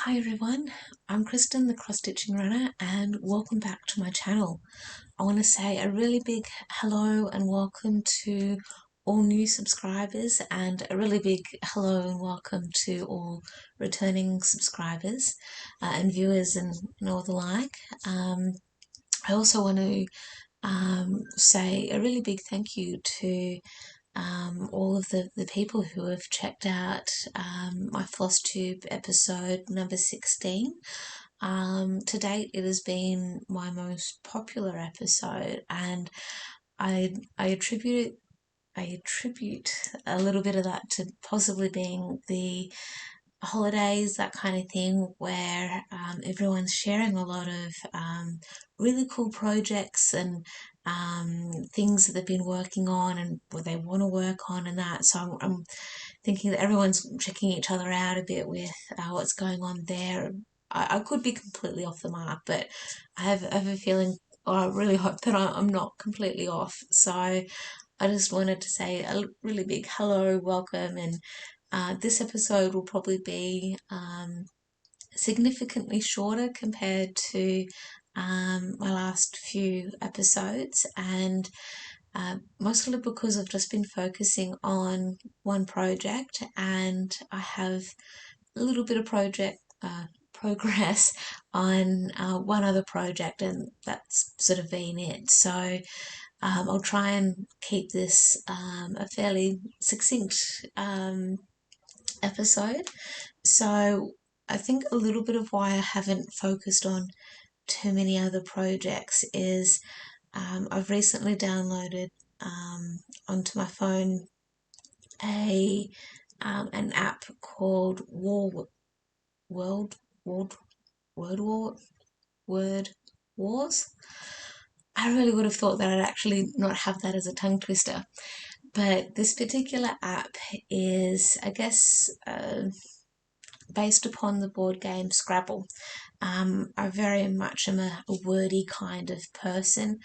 Hi everyone, I'm Kristen, the cross stitching runner, and welcome back to my channel. I want to say a really big hello and welcome to all new subscribers, and a really big hello and welcome to all returning subscribers and viewers and all the like. I also want to say a really big thank you to all of the people who have checked out my Flosstube episode number 16. To date, it has been my most popular episode, and I attribute a little bit of that to possibly being the holidays, that kind of thing, where everyone's sharing a lot of really cool projects and things that they've been working on and what they want to work on and that. So I'm thinking that everyone's checking each other out a bit with what's going on there. I could be completely off the mark, but I have a feeling, or I really hope that I'm not completely off. So I just wanted to say a really big hello, welcome, and this episode will probably be significantly shorter compared to my last few episodes, and mostly because I've just been focusing on one project, and I have a little bit of progress on one other project, and that's sort of been it. So I'll try and keep this a fairly succinct episode. So I think a little bit of why I haven't focused on too many other projects is I've recently downloaded onto my phone a an app called World World Word War Word Wars. I really would have thought that I'd actually not have that as a tongue twister, but this particular app is, I guess, based upon the board game Scrabble. I very much am a wordy kind of person.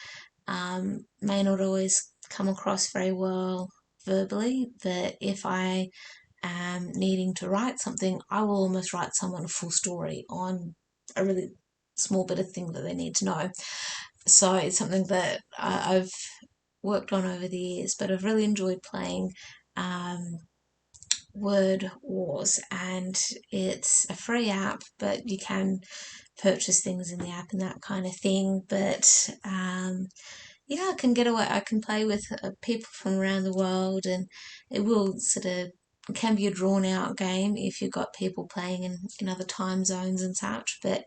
May not always come across very well verbally, but if I am needing to write something, I will almost write someone a full story on a really small bit of thing that they need to know. So it's something that I've worked on over the years, but I've really enjoyed playing Word Wars, and it's a free app, but you can purchase things in the app and that kind of thing. But yeah, I can get away. I can play with people from around the world, and it will sort of can be a drawn out game if you've got people playing in other time zones and such. But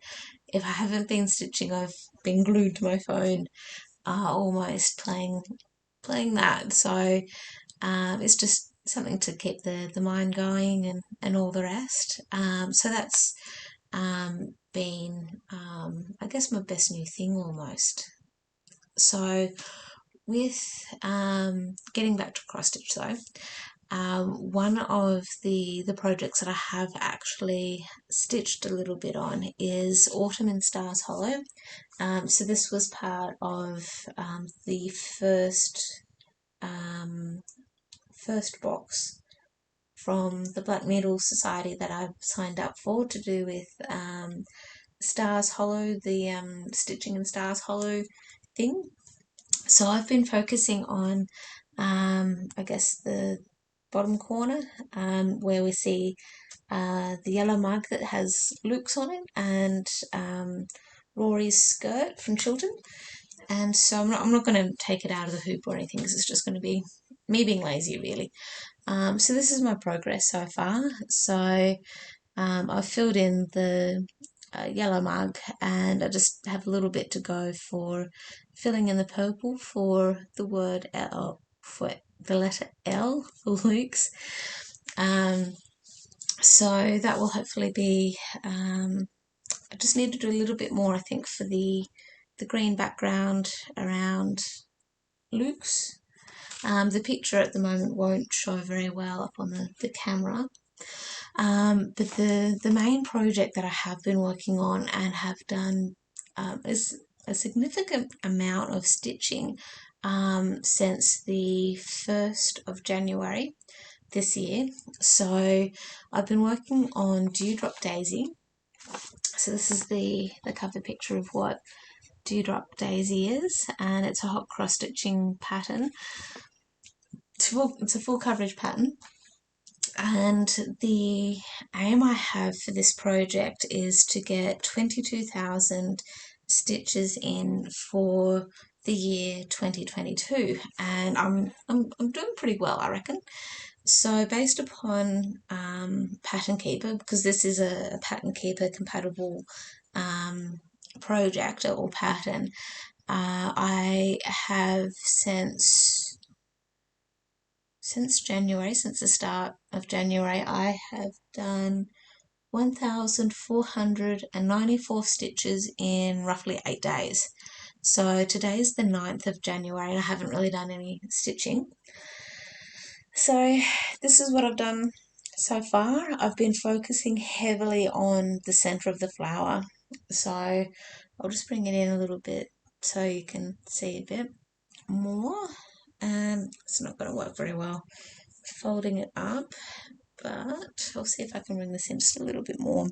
if I haven't been stitching, I've been glued to my phone, almost playing that. So it's just something to keep the mind going and all the rest. So that's been, I guess, my best new thing almost. So with getting back to cross stitch though, one of the projects that I have actually stitched a little bit on is Autumn in Stars Hollow. So this was part of the first box from the Black Needle Society that I've signed up for, to do with Stars Hollow, the Stitching in Stars Hollow thing. So I've been focusing on, I guess, the bottom corner where we see the yellow mug that has Luke's on it, and Rory's skirt from Chiltern. And so I'm not going to take it out of the hoop or anything, because it's just going to be me being lazy, really. So this is my progress so far. So I've filled in the yellow mug, and I just have a little bit to go for filling in the purple for the word L, for the letter L for Luke's. So that will hopefully be, I just need to do a little bit more, I think, for the green background around Luke's. The picture at the moment won't show very well up on the camera. But the main project that I have been working on and have done is a significant amount of stitching since the 1st of January this year. So I've been working on Dewdrop Daisy, So this is the cover picture of what Dewdrop Daisy is, and it's a hot cross stitching pattern. It's a full coverage pattern, and the aim I have for this project is to get 22,000 stitches in for the year 2022, and I'm doing pretty well, I reckon. So based upon Pattern Keeper, because this is a Pattern Keeper compatible project or pattern, I have since January, since the start of January, I have done 1,494 stitches in roughly 8 days. So today's the 9th of January and I haven't really done any stitching. So this is what I've done so far. I've been focusing heavily on the center of the flower. So I'll just bring it in a little bit so you can see a bit more. It's not going to work very well folding it up, but I'll see if I can bring this in just a little bit more.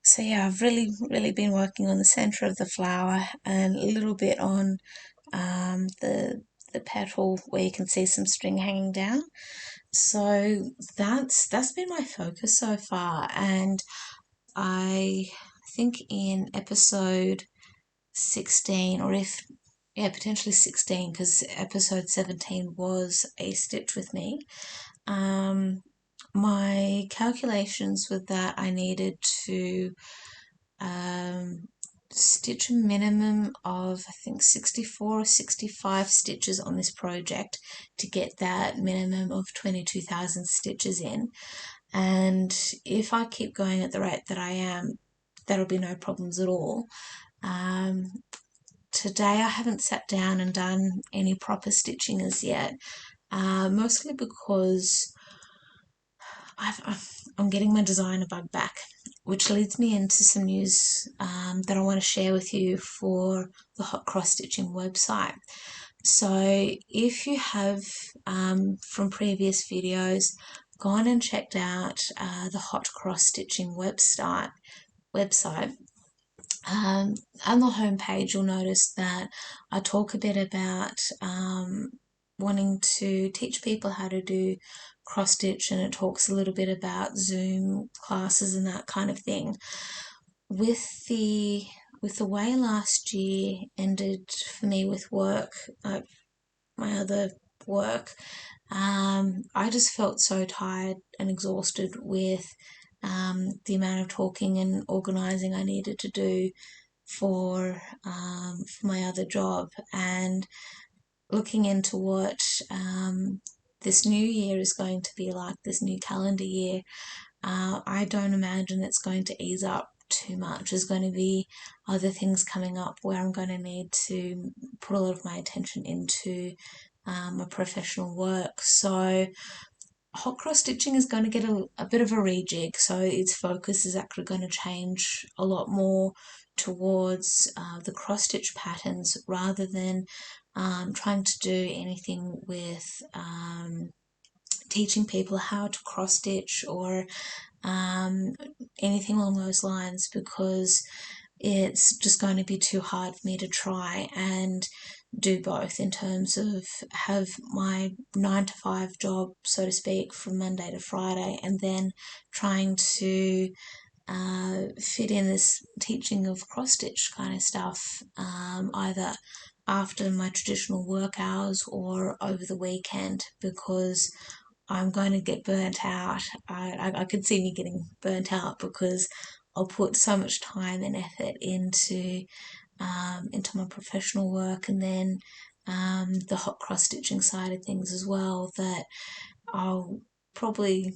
So yeah, I've really been working on the center of the flower and a little bit on the petal where you can see some string hanging down. So that's been my focus so far, and I think in episode 16, or if yeah, potentially 16, because episode 17 was a stitch with me. My calculations were that I needed to stitch a minimum of, I think, 64 or 65 stitches on this project to get that minimum of 22,000 stitches in. And if I keep going at the rate that I am, that'll be no problems at all. Today I haven't sat down and done any proper stitching as yet, mostly because I'm getting my designer bug back, which leads me into some news that I want to share with you for the Hot Cross Stitching website. So if you have, from previous videos, gone and checked out the Hot Cross Stitching website, on the homepage you'll notice that I talk a bit about wanting to teach people how to do cross stitch, and it talks a little bit about Zoom classes and that kind of thing. With the way last year ended for me with work, like my other work, I just felt so tired and exhausted with the amount of talking and organising I needed to do for my other job, and looking into what this new year is going to be like, this new calendar year. I don't imagine it's going to ease up too much. There's going to be other things coming up where I'm going to need to put a lot of my attention into my professional work. So hot cross stitching is going to get a bit of a rejig, so its focus is actually going to change a lot more towards the cross stitch patterns rather than trying to do anything with teaching people how to cross stitch or anything along those lines, because it's just going to be too hard for me to try and do both, in terms of have my 9 to 5 job, so to speak, from Monday to Friday, and then trying to fit in this teaching of cross stitch kind of stuff, either after my traditional work hours or over the weekend, because I'm going to get burnt out. I could see me getting burnt out because I'll put so much time and effort into my professional work, and then the hot cross stitching side of things as well, that I'll probably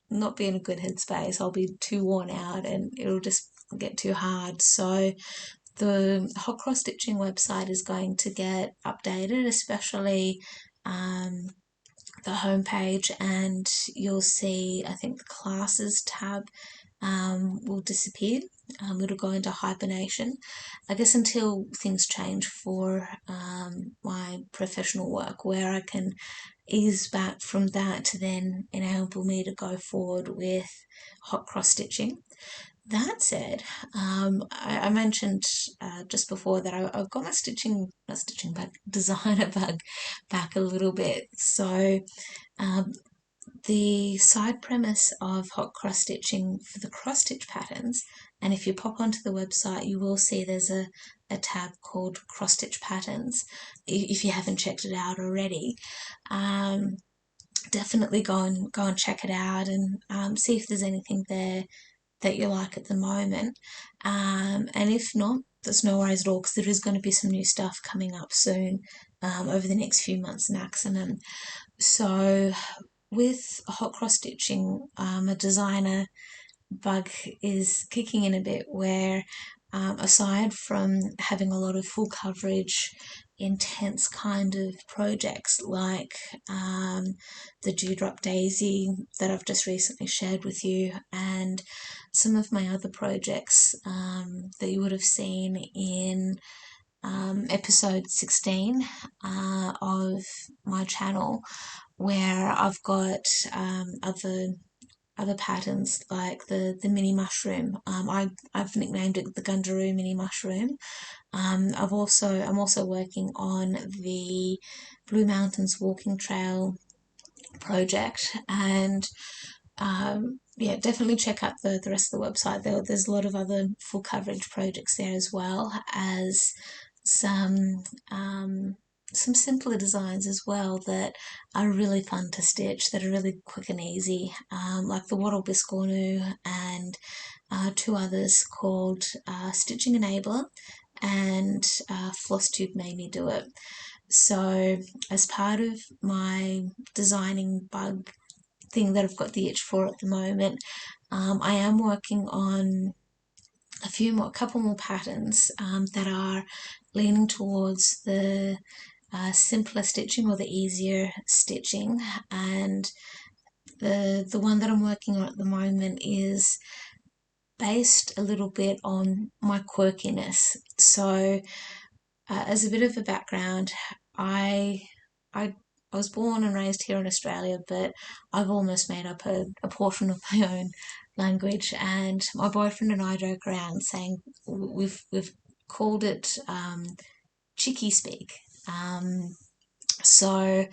not be in a good headspace. I'll be too worn out and it'll just get too hard. So the hot cross stitching website is going to get updated, especially the homepage, and you'll see, I think, the classes tab will disappear. It'll go into hibernation, I guess, until things change for my professional work, where I can ease back from that to then enable me to go forward with hot cross stitching. That said, I mentioned just before that I've got my not stitching bug, designer bug back a little bit. So um, the side premise of hot cross stitching for the cross stitch patterns, and if you pop onto the website, you will see there's a tab called cross stitch patterns if you haven't checked it out already. Um, Definitely go and check it out and see if there's anything there that you like at the moment. And if not, there's no worries at all, because there is going to be some new stuff coming up soon, over the next few months maximum. So with hot cross stitching, a designer bug is kicking in a bit where, aside from having a lot of full coverage, intense kind of projects like the Dewdrop Daisy that I've just recently shared with you, and some of my other projects that you would have seen in episode 16 of my channel, where I've got other patterns like the mini mushroom. I've nicknamed it the Gundaroo mini mushroom. I'm also working on the Blue Mountains Walking Trail project, and yeah, definitely check out the rest of the website. There's a lot of other full coverage projects there, as well as some some simpler designs as well that are really fun to stitch, that are really quick and easy, like the Wattle Biscornu and two others called Stitching Enabler and Flosstube Made Me Do It. So as part of my designing bug thing that I've got the itch for at the moment, I am working on a couple more patterns that are leaning towards the simpler stitching or the easier stitching. And the one that I'm working on at the moment is based a little bit on my quirkiness. So as a bit of a background, I I I was born and raised here in Australia, but I've almost made up a portion of my own language. And my boyfriend and I joke around saying we've called it cheeky speak. So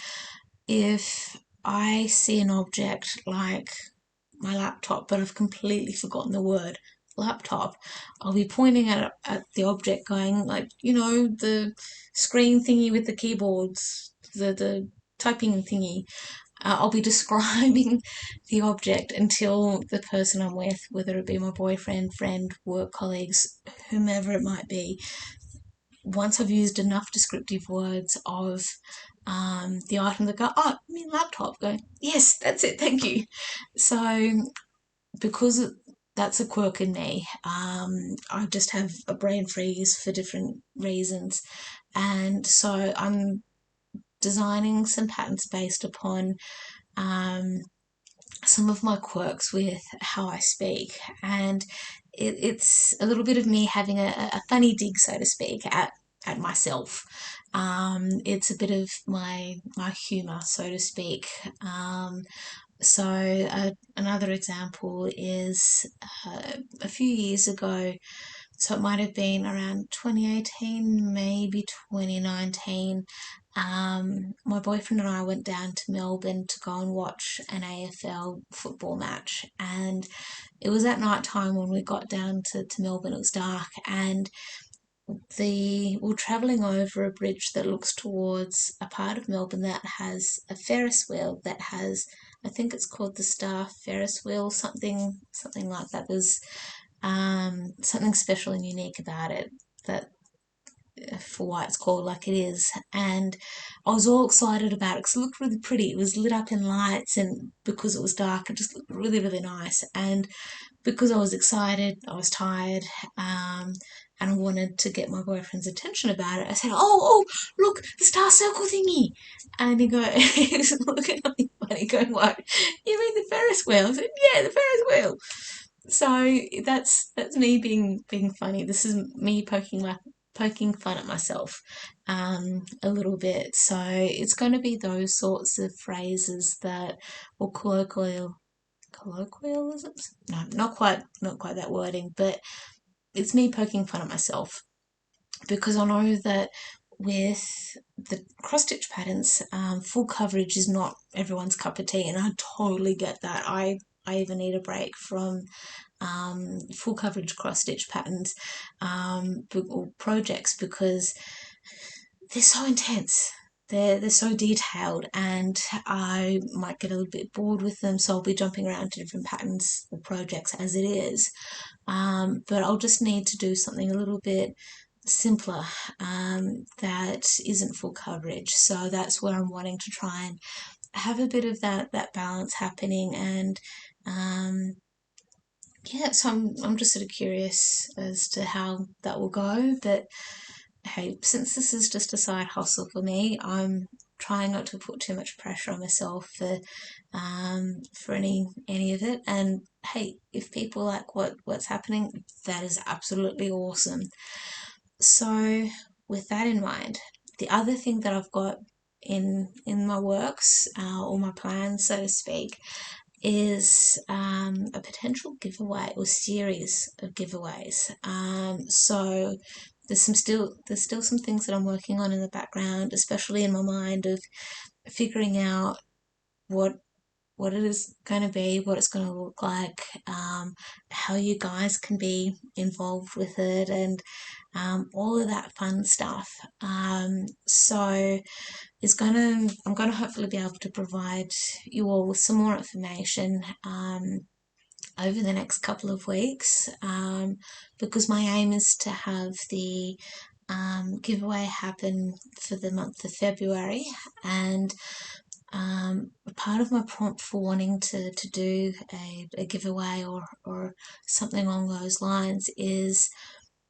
if I see an object like my laptop, but I've completely forgotten the word laptop, I'll be pointing at the object going like, the screen thingy with the keyboards, the typing thingy. I'll be describing the object until the person I'm with, whether it be my boyfriend, friend, work colleagues, whomever it might be, once I've used enough descriptive words of the item, that go, oh, I mean laptop, go, yes, that's it, thank you. So because that's a quirk in me, I just have a brain freeze for different reasons. And so I'm designing some patterns based upon some of my quirks with how I speak. And it's a little bit of me having a funny dig, so to speak, at myself. It's a bit of my humour, so to speak. So another example is a few years ago, so it might have been around 2018, maybe 2019. My boyfriend and I went down to Melbourne to go and watch an AFL football match, and it was at night time when we got down to Melbourne. It was dark, and we're travelling over a bridge that looks towards a part of Melbourne that has a Ferris wheel that has, I think it's called the Star Ferris wheel, something like that. There's something special and unique about it, that for why it's called like it is. And I was all excited about it because it looked really pretty. It was lit up in lights, and because it was dark, it just looked really, really nice. And because I was excited, I was tired, and I wanted to get my boyfriend's attention about it. I said, "Oh, look, the star circle thingy!" And he's looking at me funny, going, "What? You mean the Ferris wheel?" I said, "Yeah, the Ferris wheel." So that's me being funny. This is me poking fun at myself. a little bit. So it's going to be those sorts of phrases that, or colloquialisms? No, not quite that wording, but it's me poking fun at myself because I know that with the cross stitch patterns, full coverage is not everyone's cup of tea, and I totally get that. I even need a break from full coverage cross stitch patterns or projects because they're so intense. They're so detailed, and I might get a little bit bored with them, so I'll be jumping around to different patterns or projects as it is. But I'll just need to do something a little bit simpler that isn't full coverage. So that's where I'm wanting to try and have a bit of that balance happening. And yeah, so I'm just sort of curious as to how that will go. But hey, since this is just a side hustle for me, I'm trying not to put too much pressure on myself for any of it. And hey, if people like what's happening, that is absolutely awesome. So with that in mind, the other thing that I've got in my works or my plans, so to speak, is a potential giveaway or series of giveaways. So there's still some things that I'm working on in the background, especially in my mind of figuring out what what it is going to be, what it's going to look like, how you guys can be involved with it, and all of that fun stuff. So I'm going to hopefully be able to provide you all with some more information over the next couple of weeks because my aim is to have the giveaway happen for the month of February, and part of my prompt for wanting to do a giveaway or something along those lines is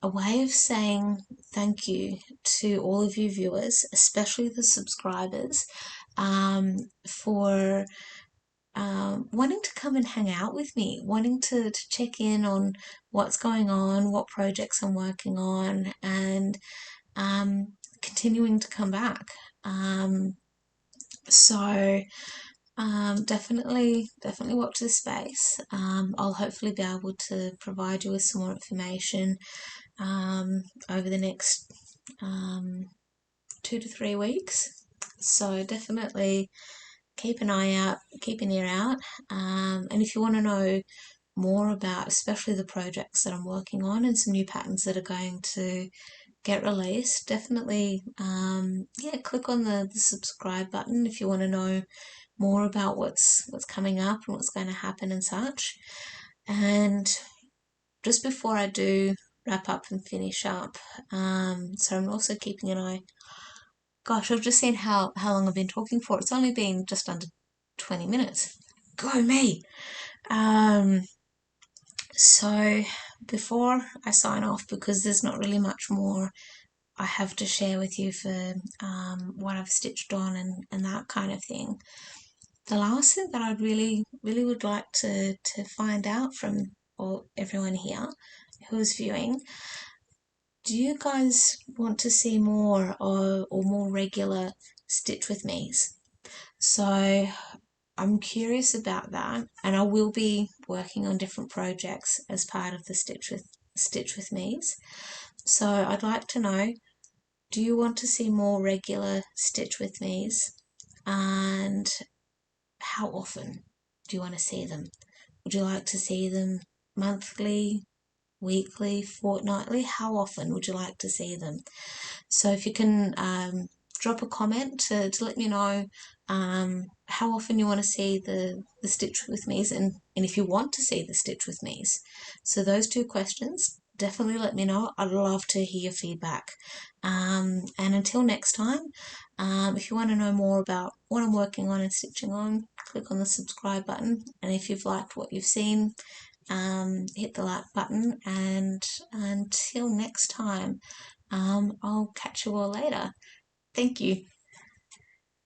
a way of saying thank you to all of you viewers, especially the subscribers, for wanting to come and hang out with me, wanting to check in on what's going on, what projects I'm working on, and continuing to come back. So definitely watch this space. I'll hopefully be able to provide you with some more information over the next 2 to 3 weeks. So definitely keep an eye out, keep an ear out, and if you want to know more about especially the projects that I'm working on and some new patterns that are going to get released, definitely yeah, click on the subscribe button if you want to know more about what's coming up and what's going to happen and such. And just before I do wrap up and finish up, so I'm also keeping an eye. Gosh, I've just seen how long I've been talking for. It's only been just under 20 minutes. Go me! So before I sign off, because there's not really much more I have to share with you for what I've stitched on and that kind of thing. The last thing that I really would like to find out from everyone here who's viewing, do you guys want to see more or more regular Stitch With Me's? So I'm curious about that, and I will be working on different projects as part of the Stitch With Me's. So I'd like to know, do you want to see more regular Stitch With Me's? And how often do you want to see them? Would you like to see them monthly, weekly, fortnightly? How often would you like to see them? So if you can drop a comment to let me know how often you want to see the Stitch With Me's, and if you want to see the Stitch With Me's. So those two questions, definitely let me know. I'd love to hear your feedback. And until next time, if you want to know more about what I'm working on and stitching on, click on the subscribe button. And if you've liked what you've seen, hit the like button. And until next time, I'll catch you all later. Thank you.